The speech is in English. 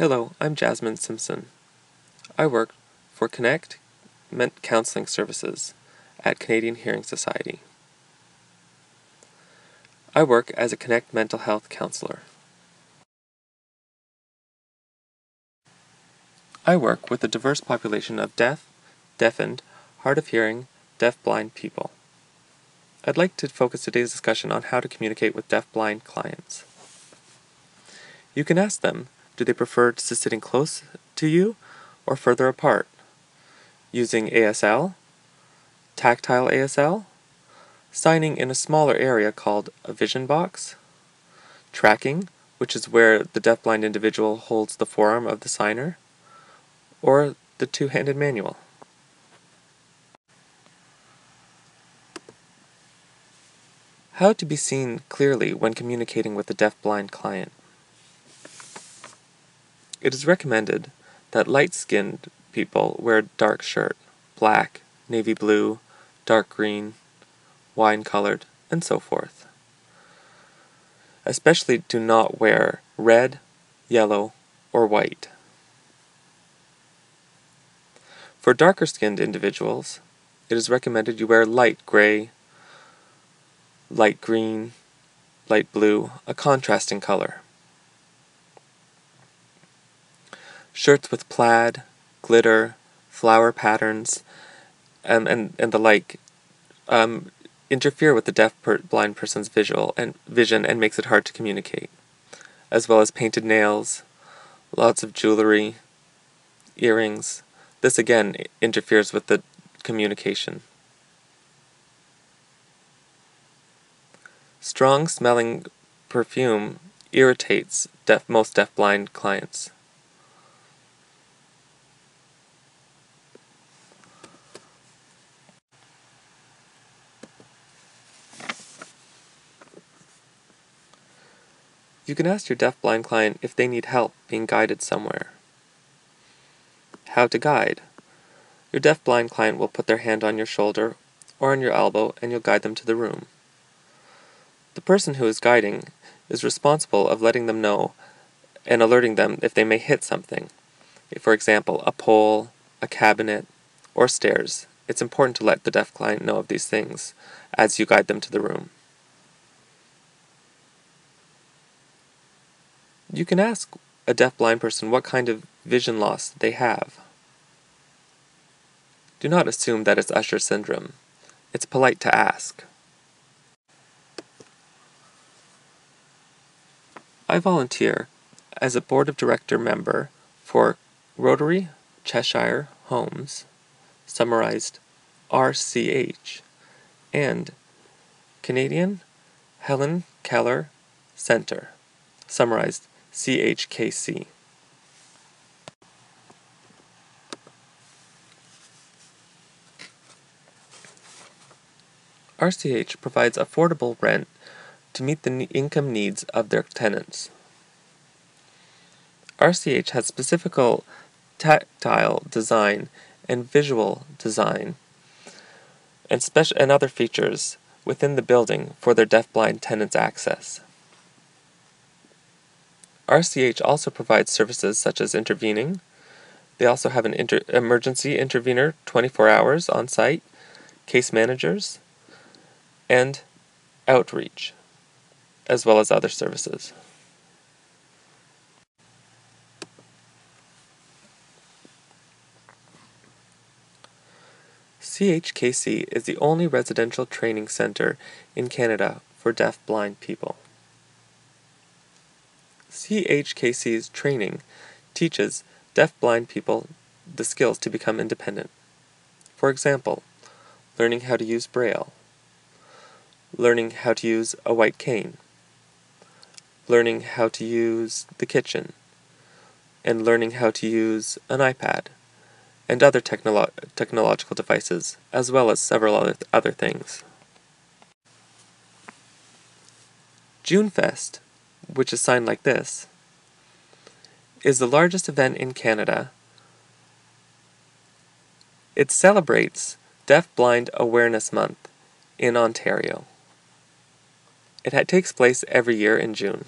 Hello, I'm Jasmin Simpson. I work for Connect Counseling Services at Canadian Hearing Society. I work as a Connect mental health counselor. I work with a diverse population of deaf, deafened, hard of hearing, deafblind people. I'd like to focus today's discussion on how to communicate with deafblind clients. You can ask them, do they prefer sitting close to you or further apart? Using ASL, tactile ASL, signing in a smaller area called a vision box, tracking, which is where the deafblind individual holds the forearm of the signer, or the two-handed manual. How to be seen clearly when communicating with a deafblind client. It is recommended that light-skinned people wear a dark shirt, black, navy blue, dark green, wine-colored, and so forth. Especially do not wear red, yellow, or white. For darker-skinned individuals, it is recommended you wear light gray, light green, light blue, a contrasting color. Shirts with plaid, glitter, flower patterns, and the like interfere with the deaf-blind person's vision and makes it hard to communicate, as well as painted nails, lots of jewelry, earrings. This again interferes with the communication. Strong-smelling perfume irritates most deaf-blind clients. You can ask your deaf-blind client if they need help being guided somewhere. How to guide. Your deaf-blind client will put their hand on your shoulder or on your elbow and you'll guide them to the room. The person who is guiding is responsible of letting them know and alerting them if they may hit something. For example, a pole, a cabinet, or stairs. It's important to let the deaf client know of these things as you guide them to the room. You can ask a deaf-blind person what kind of vision loss they have. Do not assume that it's Usher syndrome. It's polite to ask. I volunteer as a board of director member for Rotary, Cheshire, Homes, summarized RCH, and Canadian Helen, Keller, Center, summarized CHKC. RCH provides affordable rent to meet the income needs of their tenants. RCH has specific tactile design and visual design and other features within the building for their deafblind tenants' access. RCH also provides services such as intervening. They also have an emergency intervener 24 hours on site, case managers, and outreach, as well as other services. CHKC is the only residential training center in Canada for deaf-blind people. CHKC's training teaches deaf-blind people the skills to become independent. For example, learning how to use Braille, learning how to use a white cane, learning how to use the kitchen, and learning how to use an iPad, and other technological devices, as well as several other things. JuneFest, which is signed like this, is the largest event in Canada. It celebrates Deaf-Blind Awareness Month in Ontario. It takes place every year in June.